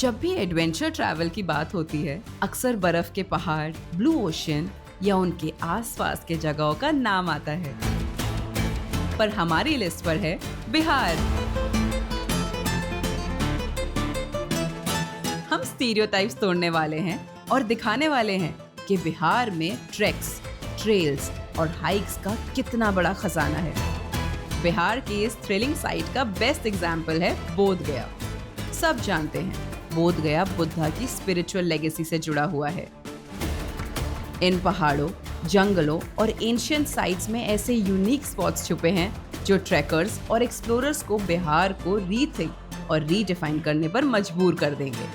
जब भी adventure travel की बात होती है, अक्सर बर्फ के पहाड़, ब्लू ओशन या उनके आसपास के जगहों का नाम आता है। पर हमारी लिस्ट पर है बिहार। हम स्टीरियोटाइप्स तोड़ने वाले हैं और दिखाने वाले हैं कि बिहार में ट्रैक्स, ट्रेल्स और हाइक्स का कितना बड़ा खजाना है। बिहार की इस थ्रिलिंग साइट का बेस्ट एग्जाम्पल है बोध गया। सब जानते हैं बोध गया बुद्धा की स्पिरिचुअल लेगेसी से जुड़ा हुआ है। इन पहाड़ों, जंगलों और एंशिएंट साइट्स में ऐसे यूनिक स्पॉट्स छुपे हैं जो ट्रैकर्स और एक्सप्लोरर्स को बिहार को रीथिंक और रीडिफाइन करने पर मजबूर कर देंगे।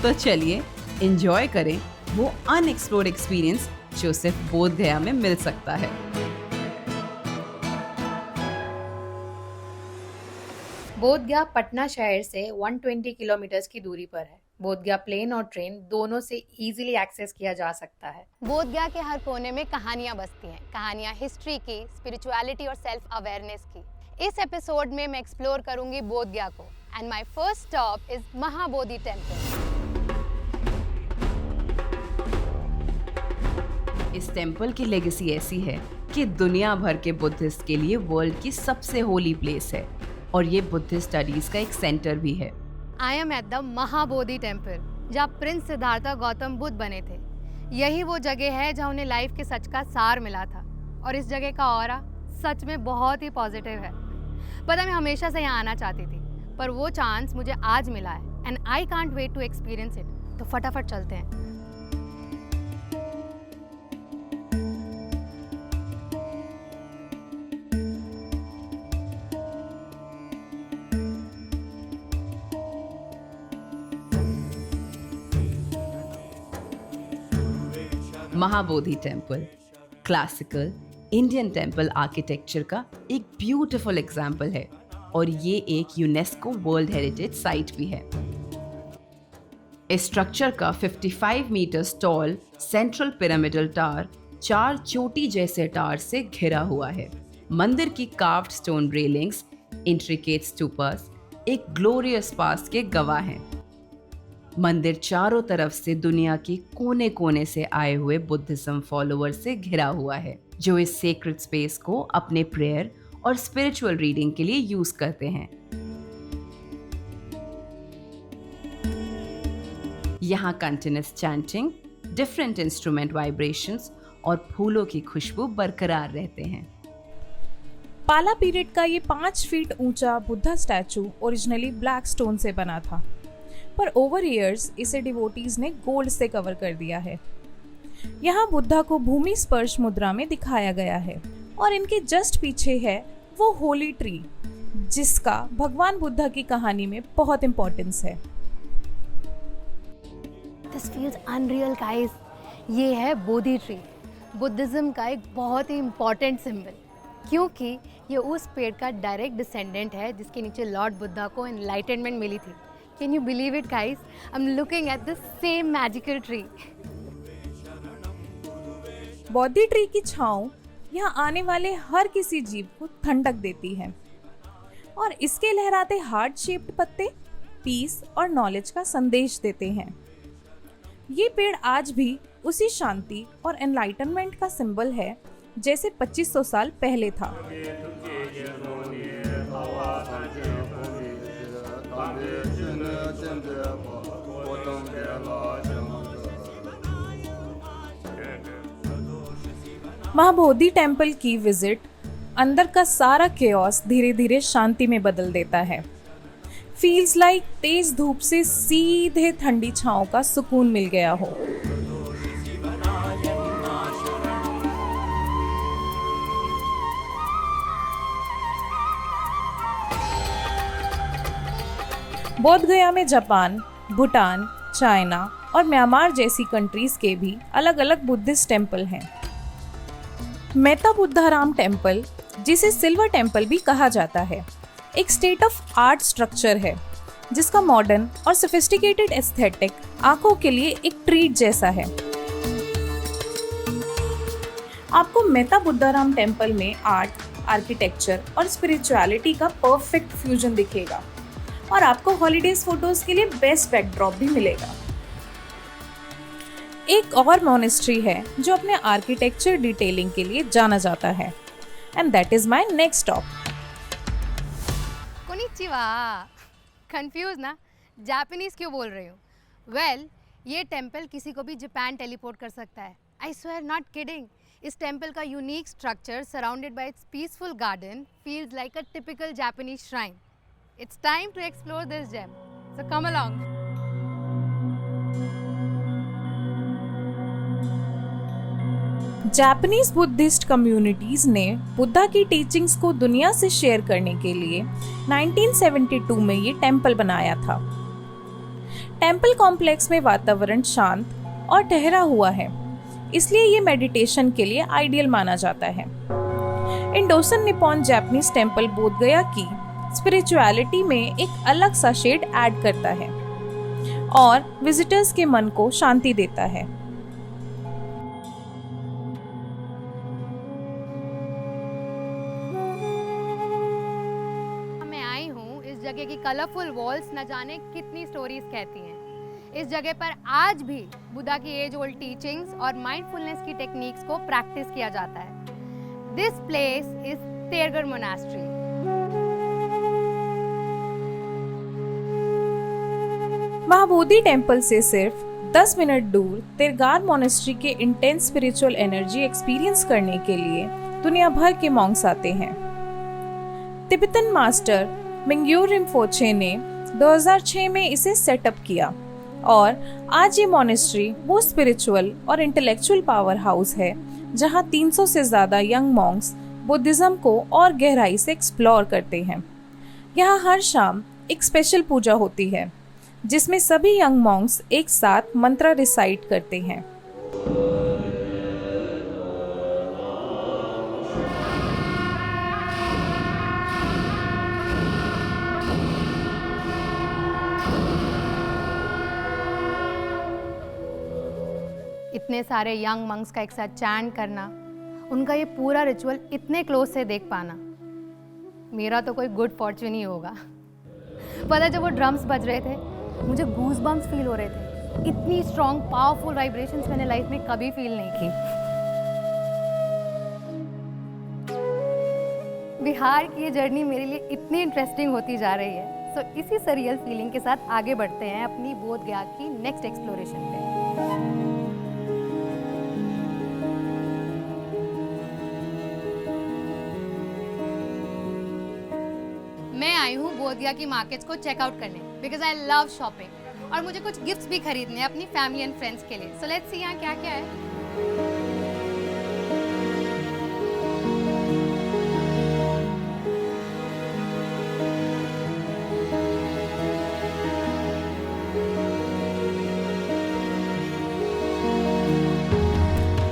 तो चलिए एंजॉय करें वो अनएक्सप्लोर्ड एक्सपीरियंस जो सिर्फ बोध गया में मिल सकता है। बोध गया पटना शहर से 120 किलोमीटर की दूरी पर है। बोध गया प्लेन और ट्रेन दोनों से इजीली एक्सेस किया जा सकता है। बोध गया के हर कोने में कहानियां बसती हैं। कहानियां हिस्ट्री की, स्पिरिचुअलिटी और सेल्फ अवेयरनेस की। इस एपिसोड में मैं एक्सप्लोर करूंगी बोध गया को and my first stop is Mahabodhi temple. इस टेम्पल की लेगेसी ऐसी है कि दुनिया भर के बुद्धिस्ट के लिए वर्ल्ड की सबसे होली प्लेस है और ये बुद्धिस्ट स्टडीज का एक सेंटर भी है। I am at the Mahabodhi temple, जहाँ प्रिंस सिद्धार्थ गौतम बुद्ध बने थे। यही वो जगह है जहाँ उन्हें लाइफ के सच का सार मिला था और इस जगह का ऑरा सच में बहुत ही पॉजिटिव है। पता मैं हमेशा से यहाँ आना चाहती थी, पर वो चांस मुझे आज मिला है and I can't wait to experience it. तो फटाफट चलते हैं। Mahabodhi temple classical Indian temple architecture का एक ब्यूटीफुल एग्जाम्पल है और ये एक यूनेस्को वर्ल्ड हेरिटेज साइट भी है। इस स्ट्रक्चर का 55 metres tall central pyramidal tower 4 चोटी जैसे टावर से घिरा हुआ है। मंदिर की carved stone railings, intricate stupas एक ग्लोरियस पास्ट के गवाह हैं। मंदिर चारों तरफ से दुनिया के कोने कोने से आए हुए बुद्धिज्म फॉलोअर से घिरा हुआ है, जो इस सेक्रेड स्पेस को अपने प्रेयर और स्पिरिचुअल रीडिंग के लिए यूज करते हैं। यहाँ continuous chanting, different instrument vibrations और फूलों की खुशबू बरकरार रहते हैं। पाला पीरियड का ये 5 फीट ऊंचा Buddha statue originally black stone से बना था, पर ओवर ईयर्स इसे डिवोटीज ने गोल्ड से कवर कर दिया है। यहाँ बुद्धा को भूमि स्पर्श मुद्रा में दिखाया गया है और इनके जस्ट पीछे है वो होली ट्री, जिसका भगवान बुद्धा की कहानी में बहुत इंपॉर्टेंस है। This feels unreal guys. ये है बोधि ट्री, बुद्धिज्म का एक बहुत ही इम्पॉर्टेंट सिंबल, क्योंकि ये उस पेड़ का डायरेक्ट डिसेंडेंट है जिसके नीचे लॉर्ड बुद्धा को एनलाइटनमेंट मिली थी। Can you believe it, guys? I'm looking at the same magical tree. Bodhi tree की छांव यहाँ आने वाले हर किसी जीव को ठंडक देती है और इसके लहराते हार्ट शेप्ड पत्ते पीस और नॉलेज का संदेश देते हैं। ये पेड़ आज भी उसी शांति और एनलाइटनमेंट का सिंबल है जैसे 2500 साल पहले था। महाबोधि टेम्पल की विजिट अंदर का सारा केओस धीरे धीरे शांति में बदल देता है। फील्स लाइक तेज धूप से सीधे ठंडी छांव का सुकून मिल गया हो। बोध गया में जापान, भूटान, चाइना और म्यांमार जैसी कंट्रीज के भी अलग अलग बुद्धिस्ट टेम्पल हैं। मेहता बुद्धाराम टेम्पल, जिसे सिल्वर टेम्पल भी कहा जाता है, एक स्टेट ऑफ आर्ट स्ट्रक्चर है जिसका मॉडर्न और सोफिस्टिकेटेड एस्थेटिक आंखों के लिए एक ट्रीट जैसा है। आपको मेहता बुद्धाराम टेम्पल में आर्ट, आर्किटेक्चर और स्पिरिचुअलिटी का परफेक्ट फ्यूजन दिखेगा। और आपको हॉलीडेज फोटोज के लिए बेस्ट बैकड्रॉप भी मिलेगा। एक और मोनेस्ट्री है जो अपने आर्किटेक्चर डिटेलिंग के लिए जाना जाता है, and that is my next stop. Konnichiwa. Confuse ना, जापानीज क्यों बोल रही हूँ? वेल, ये टेम्पल किसी को भी जापान टेलीपोर्ट कर सकता है। I swear, not kidding. इस टेम्पल का unique structure surrounded by its peaceful garden feels like a typical Japanese shrine. It's time to explore this gem, so come along. Japanese Buddhist communities ने बुद्धा की teachings को दुनिया से share करने के लिए 1972 में ये टेम्पल बनाया था। टेम्पल कॉम्प्लेक्स में वातावरण शांत और ठहरा हुआ है, इसलिए ये मेडिटेशन के लिए आइडियल माना जाता है। इंडोसन निप्पॉन जापानीज टेम्पल बोधगया की स्पिरिचुअलिटी में एक अलग सा शेड ऐड करता है और विजिटर्स के मन को शांति देता है। जगह की कलरफुल वॉल्स न जाने कितनी स्टोरीज कहती हैं। इस जगह पर आज भी बुद्धा की एज ओल्ड टीचिंग्स और माइंडफुलनेस की टेक्निक्स को प्रैक्टिस किया जाता है। This place is Tergar monastery. Mahabodhi temple से सिर्फ 10 मिनट दूर तेरगार मोनेस्ट्री के इंटेंस स्पिरिचुअल एनर्जी एक्सपीरियंस करने के लिए दुनिया भर के मॉन्क्स आते हैं। तिब्बतन मास्टर मिंग्यूर रिम्पोचे ने 2006 में इसे सेटअप किया और आज ये मोनेस्ट्री वो स्पिरिचुअल और इंटेलेक्चुअल पावर हाउस है जहाँ 300 से ज़्यादा यंग मॉन्क्स बुद्धिज़्म को और गहराई से एक्सप्लोर करते हैं। यहाँ हर शाम एक स्पेशल पूजा होती है जिसमें सभी यंग मॉन्क्स एक साथ मंत्र रिसाइट करते हैं। इतने सारे यंग मंक्स का एक साथ चैंट करना, उनका ये पूरा रिचुअल इतने क्लोज से देख पाना, मेरा तो कोई गुड फॉर्च्यून ही होगा। पता जब वो ड्रम्स बज रहे थे मुझे गूज बम्स फील हो रहे थे। इतनी स्ट्रॉन्ग पावरफुल वाइब्रेशंस मैंने लाइफ में कभी फील नहीं की। बिहार की ये जर्नी मेरे लिए इतनी इंटरेस्टिंग होती जा रही है। सो इसी सरियल फीलिंग के साथ आगे बढ़ते हैं अपनी बोध गया की नेक्स्ट एक्सप्लोरेशन पे। मैं आई हूँ बोधगया की मार्केट्स को चेकआउट करने बिकॉज आई लव शॉपिंग और मुझे कुछ गिफ्ट्स भी खरीदने हैं अपनी फैमिली एंड फ्रेंड्स के लिए। सो लेट्स सी यहाँ क्या क्या है।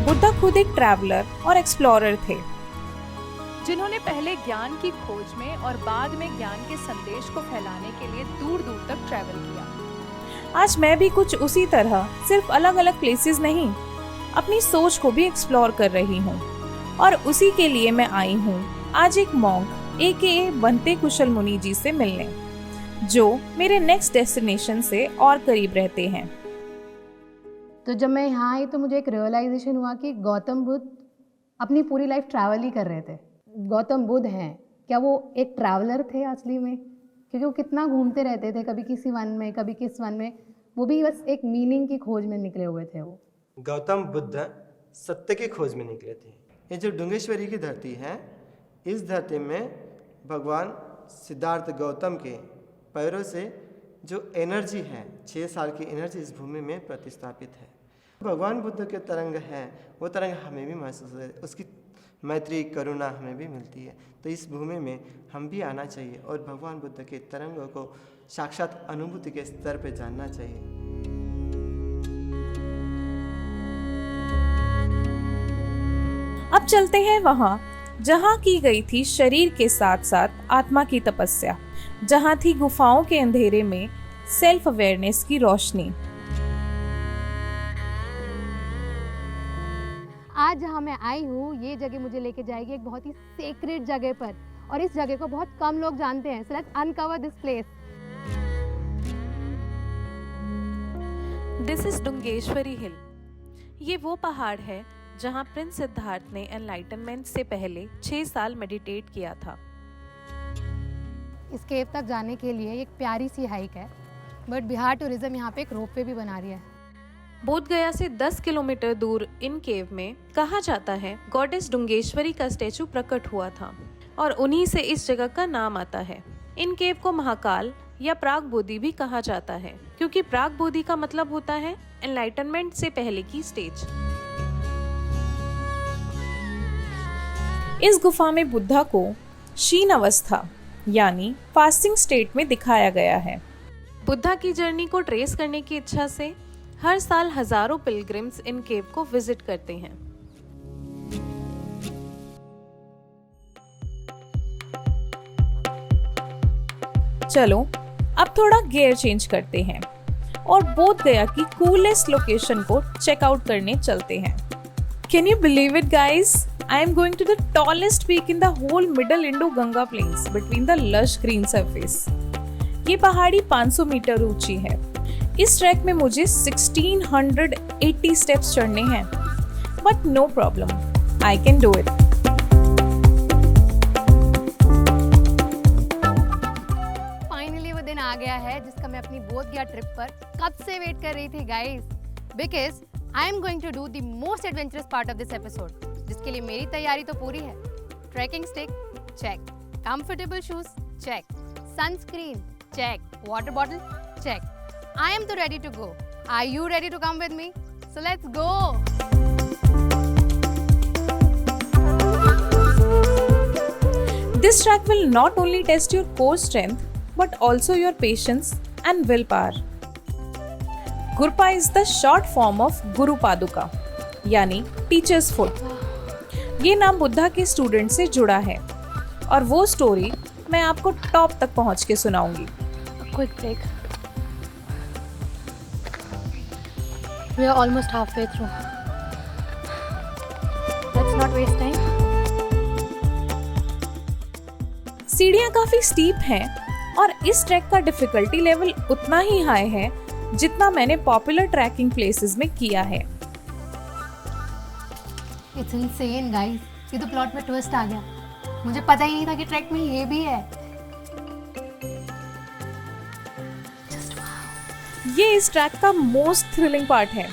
बुद्धा खुद एक ट्रैवलर और एक्सप्लोरर थे जिन्होंने पहले ज्ञान की खोज में और बाद में ज्ञान के संदेश को फैलाने के लिए दूर दूर तक ट्रैवल किया। आज मैं भी कुछ उसी तरह सिर्फ अलग अलग प्लेसेस नहीं, अपनी सोच को भी एक्सप्लोर कर रही हूँ और उसी के लिए मैं आई हूँ आज एक मॉन्क AKA बनते कुशल मुनि जी से मिलने, जो मेरे नेक्स्ट डेस्टिनेशन से और करीब रहते हैं। तो जब मैं यहाँ आई तो मुझे एक रियलाइजेशन हुआ कि गौतम बुद्ध अपनी पूरी लाइफ ट्रैवल ही कर रहे थे। गौतम बुद्ध हैं, क्या वो एक ट्रैवलर थे असली में? क्योंकि वो कितना घूमते रहते थे, कभी किसी वन में कभी किस वन में, वो भी बस एक मीनिंग की खोज में निकले हुए थे। वो गौतम बुद्ध सत्य की खोज में निकले थे। ये जो डुंगेश्वरी की धरती है, इस धरती में भगवान सिद्धार्थ गौतम के पैरों से जो एनर्जी है, 6 साल की एनर्जी इस भूमि में प्रतिस्थापित है। भगवान बुद्ध के तरंग है, वो तरंग हमें भी महसूस होता है, उसकी मैत्री करुणा हमें भी मिलती है। तो इस भूमि में हम भी आना चाहिए और भगवान बुद्ध के तरंगों को साक्षात अनुभूति के स्तर पर जानना चाहिए। अब चलते हैं वहाँ जहाँ की गई थी शरीर के साथ साथ आत्मा की तपस्या, जहाँ थी गुफाओं के अंधेरे में सेल्फ अवेयरनेस की रोशनी। आज जहाँ मैं आई हूँ ये जगह मुझे लेके जाएगी एक बहुत ही सेक्रेड जगह पर, और इस जगह को बहुत कम लोग जानते हैं। So let's uncover this place. This is Dungeshwari hill. ये वो पहाड़ है जहाँ प्रिंस सिद्धार्थ ने एनलाइटनमेंट से पहले 6 साल मेडिटेट किया था। इस केव तक जाने के लिए एक प्यारी सी हाइक है, बट बिहार टूरिज्म यहाँ पे एक रोपवे भी बना रही है। बोध गया से 10 किलोमीटर दूर इन केव में कहा जाता है गॉडेस डुंगेश्वरी का स्टैचू प्रकट हुआ था और उन्हीं से इस जगह का नाम आता है। इन केव को महाकाल या प्राग बोधि भी कहा जाता है, क्योंकि प्राग बोधि का मतलब होता है एनलाइटनमेंट से पहले की स्टेज। इस गुफा में बुद्धा को शीन अवस्था यानी फास्टिंग स्टेट में दिखाया गया है। बुद्धा की जर्नी को ट्रेस करने की इच्छा से हर साल हजारों पिलग्रिम्स इन केव को विजिट करते हैं। चलो अब थोड़ा गियर चेंज करते हैं और बोध गया की कूलेस्ट लोकेशन को चेकआउट करने चलते हैं। Can you believe it guys? I am going to the tallest peak in the whole middle Indo-Ganga plains between the lush green surface. ये पहाड़ी 500 मीटर ऊंची है। इस ट्रैक में मुझे 1680 स्टेप्स चढ़ने हैं, but no problem, I can do it. Finally वो दिन आ गया है जिसका मैं अपनी बोध गया ट्रिप पर कब से वेट कर रही थी guys, because I am going to do the most adventurous part of this episode, जिसके लिए मेरी तैयारी तो पूरी है। Trekking stick check, comfortable shoes check, sunscreen check, water bottle check. I am तो ready to go. Are you ready to come with me? So let's go. This track will not only test your core strength but also your patience and willpower. Gurpa is the short form of Guru Paduka, यानी teachers foot. ये नाम बुद्धा के student से जुड़ा है और वो story मैं आपको टॉप तक पहुंच के सुनाऊंगी। Quick break. We are almost halfway through. Let's not waste time. सीढ़ियाँ काफी स्टीप हैं और इस ट्रैक का डिफिकल्टी लेवल उतना ही हाई है जितना मैंने पॉपुलर ट्रैकिंग प्लेसेस में किया है। It's insane guys. ये तो प्लॉट में ट्विस्ट आ गया। मुझे पता ही नहीं था कि ट्रैक में ये भी है। ये इस ट्रैक का मोस्ट थ्रिलिंग पार्ट है।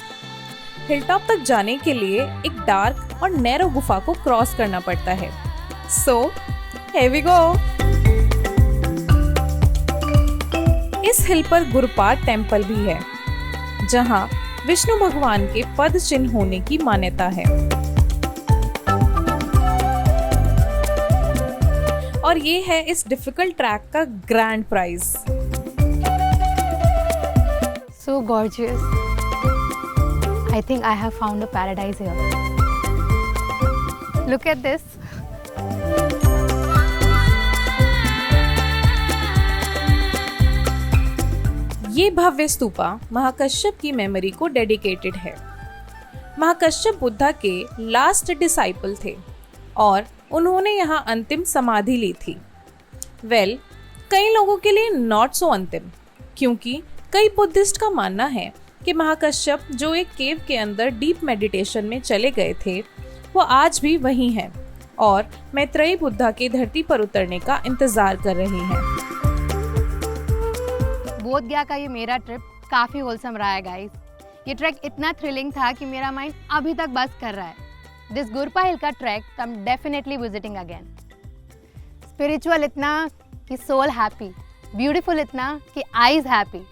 हिलटॉप तक जाने के लिए एक डार्क और नैरो गुफा को क्रॉस करना पड़ता है। सो here we go. इस हिल पर गुरुपाद टेम्पल भी है, जहां विष्णु भगवान के पद चिन्ह होने की मान्यता है। और ये है इस डिफिकल्ट ट्रैक का grand prize. So gorgeous. I think I have found a paradise here. Look at this. ये भव्य स्तूपा महाकश्यप की मेमोरी को डेडिकेटेड है। महाकश्यप बुद्धा के लास्ट डिसाइपल थे और उन्होंने यहाँ अंतिम समाधि ली थी। कई लोगों के लिए नॉट सो अंतिम, क्योंकि कई बुद्धिस्ट का मानना है कि महाकश्यप जो एक केव के अंदर डीप मेडिटेशन में चले गए थे, वो आज भी वहीं हैं और मैत्रेयी बुद्धा के धरती पर उतरने का इंतजार कर रही हैं। बोध गया का ये मेरा ट्रिप काफ़ी होलसम रहा है गाइस। ये ट्रैक इतना थ्रिलिंग था कि मेरा माइंड अभी तक बस कर रहा है। दिस गुरपा हिल का track I am definitely visiting again. Spiritual इतना कि सोल हैप्पी, ब्यूटीफुल इतना कि eyes happy.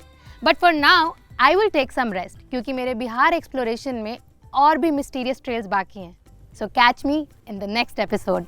But for now I will take some rest, क्योंकि मेरे बिहार एक्सप्लोरेशन में और भी मिस्टीरियस ट्रेल्स बाकी हैं। सो catch me in the next episode.